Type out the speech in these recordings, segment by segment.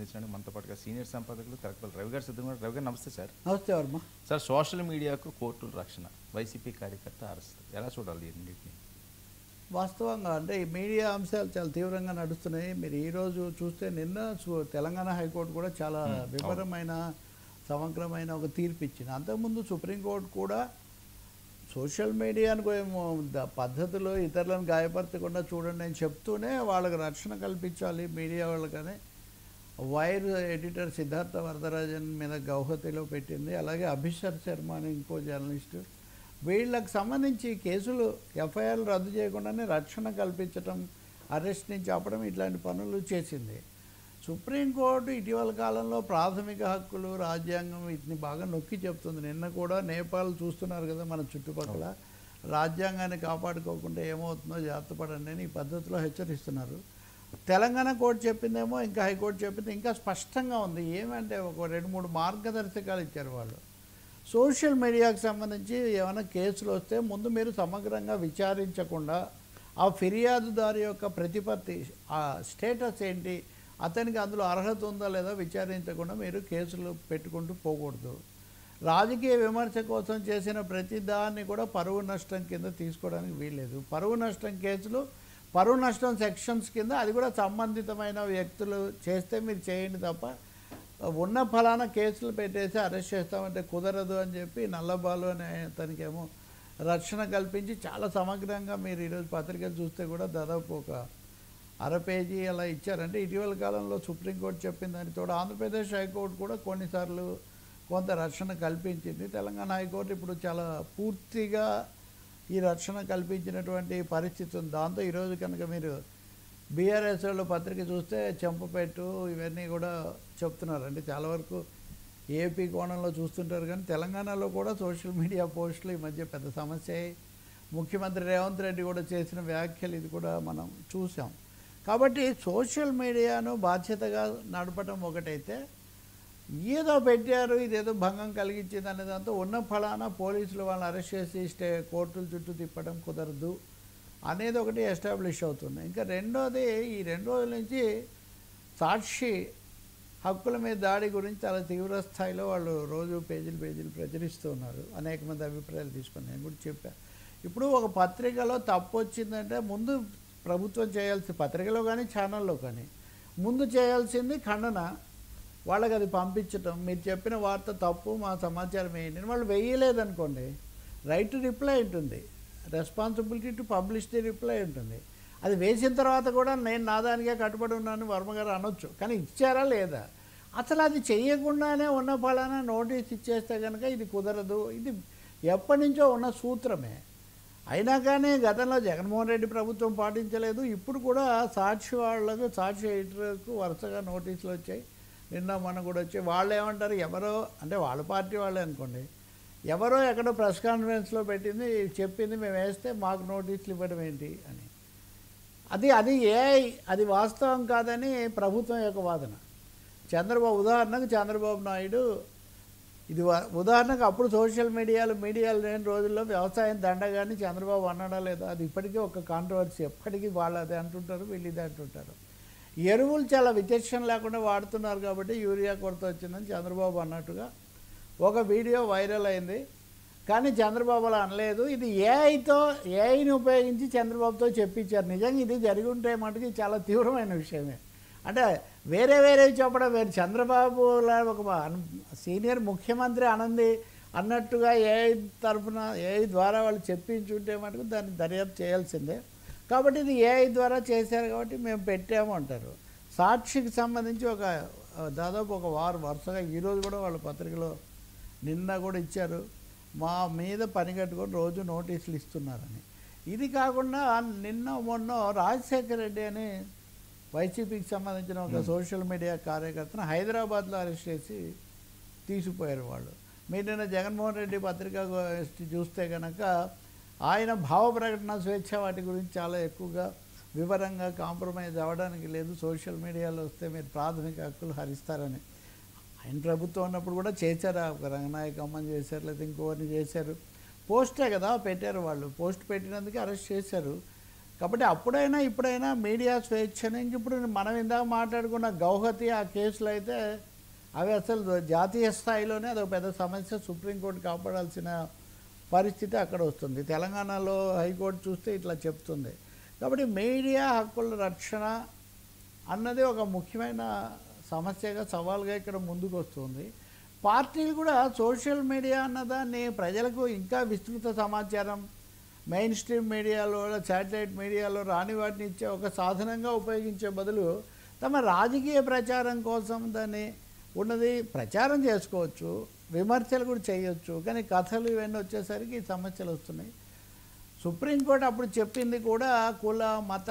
అందించడానికి మనతో పాటుగా సీనియర్ సంపాదకులు తలకపల్లి రవి గారు సిద్ధంగా రవి గారు నమస్తే సార్. నమస్తే వర్మ. సార్, సోషల్ మీడియాకు కోర్టుల రక్షణ, వైసీపీ కార్యకర్త అరెస్ట్, ఎలా చూడాలి రెండింటిని? వాస్తవంగా అంటే ఈ మీడియా అంశాలు చాలా తీవ్రంగా నడుస్తున్నాయి. మీరు ఈరోజు చూస్తే నిన్న తెలంగాణ హైకోర్టు కూడా చాలా వివరమైన సమగ్రమైన ఒక తీర్పు ఇచ్చింది. అంతకుముందు సుప్రీంకోర్టు కూడా సోషల్ మీడియాను పద్ధతులు ఇతరులను గాయపరచకుండా చూడండి అని చెప్తూనే వాళ్ళకి రక్షణ కల్పించాలి మీడియా వాళ్ళకని వైర్ ఎడిటర్ సిద్ధార్థ వరదరాజన్ మీద గౌహతిలో పెట్టింది. అలాగే అభిషర్ శర్మ అని ఇంకో జర్నలిస్టు, వీళ్ళకి సంబంధించి కేసులు ఎఫ్ఐఆర్లు రద్దు చేయకుండానే రక్షణ కల్పించడం, అరెస్ట్ నుంచి ఆపడం, ఇట్లాంటి పనులు చేసింది. సుప్రీంకోర్టు ఇటీవల కాలంలో ప్రాథమిక హక్కులు, రాజ్యాంగం వీటిని బాగా నొక్కి చెప్తుంది. నిన్న కూడా నేపాల్ చూస్తున్నారు కదా మన చుట్టుపక్కల, రాజ్యాంగాన్ని కాపాడుకోకుండా ఏమవుతుందో జాగ్రత్త పడండి అని ఈ పద్ధతిలో హెచ్చరిస్తున్నారు. తెలంగాణ కోర్టు చెప్పిందేమో, ఇంకా హైకోర్టు చెప్పింది ఇంకా స్పష్టంగా ఉంది. ఏమంటే ఒక 2-3 మార్గదర్శకాలు ఇచ్చారు వాళ్ళు. సోషల్ మీడియాకు సంబంధించి ఏమైనా కేసులు వస్తే ముందు మీరు సమగ్రంగా విచారించకుండా ఆ ఫిర్యాదుదారు యొక్క ప్రతిపత్తి, ఆ స్టేటస్ ఏంటి, అతనికి అందులో అర్హత ఉందా లేదా విచారించకుండా మీరు కేసులు పెట్టుకుంటూ పోకూడదు. రాజకీయ విమర్శ కోసం చేసిన ప్రతి దాన్ని కూడా పరువు నష్టం కింద తీసుకోవడానికి వీల్లేదు. పరువు నష్టం కేసులు, పరువు నష్టం సెక్షన్స్ కింద, అది కూడా సంబంధితమైన వ్యక్తులు చేస్తే మీరు చేయండి తప్ప ఉన్న ఫలానా కేసులు పెట్టేసి అరెస్ట్ చేస్తామంటే కుదరదు అని చెప్పి నల్లబాలు అనే అతనికేమో రక్షణ కల్పించి చాలా సమగ్రంగా మీరు ఈరోజు పత్రికలు చూస్తే కూడా దాదాపు ఒక 1/2 పేజీ అలా ఇచ్చారంటే ఇటీవల కాలంలో సుప్రీంకోర్టు చెప్పిన దాని తోడు ఆంధ్రప్రదేశ్ హైకోర్టు కూడా కొన్నిసార్లు కొంత రక్షణ కల్పించింది. తెలంగాణ హైకోర్టు ఇప్పుడు చాలా పూర్తిగా ఈ రక్షణ కల్పించినటువంటి పరిస్థితి ఉంది. దాంతో ఈరోజు కనుక మీరు బీఆర్ఎస్ వాళ్ళు పత్రిక చూస్తే చెంపపెట్టు ఇవన్నీ కూడా చెప్తున్నారు. అంటే చాలా వరకు ఏపీ కోణంలో చూస్తుంటారు, కానీ తెలంగాణలో కూడా సోషల్ మీడియా పోస్టులు ఈ మధ్య పెద్ద సమస్య. ముఖ్యమంత్రి రేవంత్ రెడ్డి కూడా చేసిన వ్యాఖ్యలు ఇది కూడా మనం చూసాం. కాబట్టి సోషల్ మీడియాను బాధ్యతగా నడపడం ఒకటైతే, ఏదో పెట్టారు ఇదేదో భంగం కలిగించింది అనే దాంతో ఉన్న ఫలానా పోలీసులు వాళ్ళని అరెస్ట్ చేసి కోర్టుల చుట్టూ తిప్పడం కుదరదు అనేది ఒకటి ఎస్టాబ్లిష్ అవుతుంది. ఇంకా రెండోది, ఈ 2 రోజుల నుంచి సాక్షి హక్కుల మీద దాడి గురించి చాలా తీవ్ర స్థాయిలో వాళ్ళు రోజు పేజీలు ప్రచురిస్తూ ఉన్నారు. అనేక మంది అభిప్రాయాలు తీసుకొని నేను కూడా చెప్పాను. ఇప్పుడు ఒక పత్రికలో తప్పు వచ్చిందంటే ముందు ప్రభుత్వం చేయాల్సి, పత్రికలో కానీ ఛానల్లో కానీ ముందు చేయాల్సింది ఖండన, వాళ్ళకి అది పంపించటం. మీరు చెప్పిన వార్త తప్పు, మా సమాచారం వేయండి. వాళ్ళు వేయలేదనుకోండి, రైట్ టు రిప్లై ఉంటుంది, responsibility to publish the reply ఉంటుంది. అది వేసిన తర్వాత కూడా నేను నా దానికే కట్టుబడి ఉన్నాను వర్మగారు అనొచ్చు, కానీ ఇచ్చారా లేదా? అసలు అది చేయకుండానే ఉన్న ఫలానా నోటీస్ ఇచ్చేస్తే కనుక ఇది కుదరదు. ఇది ఎప్పటి నుంచో ఉన్న సూత్రమే. అయినా కానీ గతంలో జగన్మోహన్ రెడ్డి ప్రభుత్వం పాటించలేదు. ఇప్పుడు కూడా సాక్షి వాళ్ళకు, సాక్షి ఎడిటర్కు వరుసగా నోటీసులు వచ్చాయి. నిన్న మొన్న కూడా వచ్చాయి. వాళ్ళు ఏమంటారు, ఎవరో అంటే వాళ్ళ పార్టీ వాళ్ళే అనుకోండి, ఎవరో ఎక్కడో ప్రెస్ కాన్ఫరెన్స్లో పెట్టింది చెప్పింది మేము వేస్తే మాకు నోటీసులు ఇవ్వడం ఏంటి అని. అది వాస్తవం కాదని ప్రభుత్వం యొక్క వాదన. ఉదాహరణకు చంద్రబాబు నాయుడు, ఇది ఉదాహరణకు అప్పుడు సోషల్ మీడియాలు లేని రోజుల్లో వ్యవసాయం దండగాని చంద్రబాబు అన్నాడా లేదా? అది ఇప్పటికీ ఒక కాంట్రవర్సీ. ఎప్పటికీ వాళ్ళు అదే అంటుంటారు, వీళ్ళు ఇదే అంటుంటారు. ఎరువులు చాలా విచక్షణ లేకుండా వాడుతున్నారు కాబట్టి యూరియా కొరత వచ్చిందని చంద్రబాబు అన్నట్టుగా ఒక వీడియో వైరల్ అయింది. కానీ చంద్రబాబు అలా అనలేదు. ఇది ఏఐని ఉపయోగించి చంద్రబాబుతో చెప్పించారు. నిజంగా ఇది జరిగి ఉంటే మటుకు చాలా తీవ్రమైన విషయమే. అంటే వేరేవి చెప్పడం వేరు. చంద్రబాబు ఒక సీనియర్ ముఖ్యమంత్రి అనంది అన్నట్టుగా ఏఐ ద్వారా వాళ్ళు చెప్పించుంటే మటుకు దాన్ని దర్యాప్తు చేయాల్సిందే. కాబట్టి ఇది ఏఐ ద్వారా చేశారు కాబట్టి మేము పెట్టాము అంటారు. సాక్షికి సంబంధించి దాదాపు ఒక వారం వరుసగా ఈరోజు కూడా వాళ్ళ పత్రికలో నిన్న కూడా ఇచ్చారు, మా మీద పని కట్టుకొని రోజు నోటీసులు ఇస్తున్నారని. ఇది కాకుండా నిన్న మొన్న రాజశేఖర రెడ్డి అని వైసీపీకి సంబంధించిన ఒక సోషల్ మీడియా కార్యకర్తను హైదరాబాద్లో అరెస్ట్ చేసి తీసుకుపోయారు వాళ్ళు. మీరు నిన్న జగన్మోహన్ రెడ్డి పత్రిక చూస్తే కనుక ఆయన భావ ప్రకటన స్వేచ్ఛ వాటి గురించి చాలా ఎక్కువగా వివరంగా కాంప్రమైజ్ అవ్వడానికి లేదు, సోషల్ మీడియాలో వస్తే మీరు ప్రాథమిక హక్కులు హరిస్తారని. ఆయన ప్రభుత్వం ఉన్నప్పుడు కూడా చేశారు, ఒక రంగనాయకమ్మని చేశారు, లేదా ఇంకోరిని చేశారు. పోస్టే కదా పెట్టారు వాళ్ళు, పోస్ట్ పెట్టినందుకే అరెస్ట్ చేశారు. కాబట్టి అప్పుడైనా ఇప్పుడైనా మీడియా స్వేచ్ఛని ఇంక ఇప్పుడు మనం ఇందాక మాట్లాడుకున్న గౌహతి ఆ కేసులు అయితే అవి అసలు జాతీయ స్థాయిలోనే అదొక పెద్ద సమస్య, సుప్రీంకోర్టు కాపాడాల్సిన పరిస్థితి అక్కడ వస్తుంది. తెలంగాణలో హైకోర్టు చూస్తే ఇట్లా చెప్తుంది. కాబట్టి మీడియా హక్కుల రక్షణ అన్నది ఒక ముఖ్యమైన సమస్యగా సవాల్గా ఇక్కడ ముందుకు వస్తుంది. పార్టీలు కూడా సోషల్ మీడియా అన్నదాన్ని ప్రజలకు ఇంకా విస్తృత సమాచారం మెయిన్ స్ట్రీమ్ మీడియాలో శాటిలైట్ మీడియాలో రాని వాటిని ఇచ్చే ఒక సాధనంగా ఉపయోగించే బదులు తమ రాజకీయ ప్రచారం కోసం దాన్ని ఉన్నది ప్రచారం చేసుకోవచ్చు, విమర్శలు కూడా చేయొచ్చు. కానీ కథలు ఇవన్నీ వచ్చేసరికి ఈ సమస్యలు వస్తున్నాయి. సుప్రీంకోర్టు అప్పుడు చెప్పింది కూడా కుల మత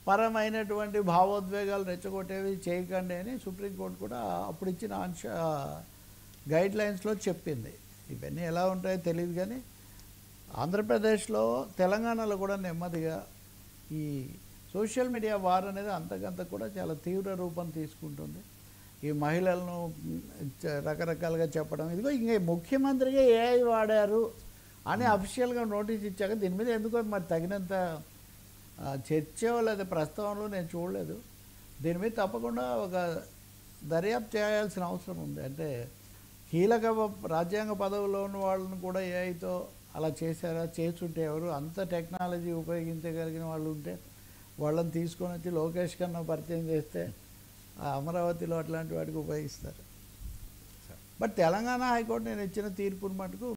పరమైనటువంటి భావోద్వేగాలు రెచ్చగొట్టేవి చేయకండి అని సుప్రీంకోర్టు కూడా అప్పుడు ఇచ్చిన గైడ్ లైన్స్లో చెప్పింది. ఇవన్నీ ఎలా ఉంటాయో తెలియదు కానీ ఆంధ్రప్రదేశ్లో తెలంగాణలో కూడా నెమ్మదిగా ఈ సోషల్ మీడియా వార్ అనేది అంతకంత కూడా చాలా తీవ్ర రూపం తీసుకుంటుంది. ఈ మహిళలను రకరకాలుగా చెప్పడం, ఇదిగో ఇంక ముఖ్యమంత్రిగా ఏఐ వాడారు అని అఫీషియల్గా నోటీస్ ఇచ్చాక దీని మీద ఎందుకో మరి తగినంత చర్చ లేదా ప్రస్తావనలో నేను చూడలేదు. దీని మీద తప్పకుండా ఒక దర్యాప్తు చేయాల్సిన అవసరం ఉంది. అంటే కీలక రాజ్యాంగ పదవిలో ఉన్న వాళ్ళని కూడా ఏఐతో అలా చేశారా, చేస్తుంటే ఎవరు అంత టెక్నాలజీ ఉపయోగించగలిగిన వాళ్ళు ఉంటే వాళ్ళని తీసుకొని వచ్చి లోకేష్ కన్నా పరిచయం చేస్తే అమరావతిలో అట్లాంటి వాటికి ఉపయోగిస్తారు. బట్ తెలంగాణ హైకోర్టు నేను ఇచ్చిన తీర్పుని మటుకు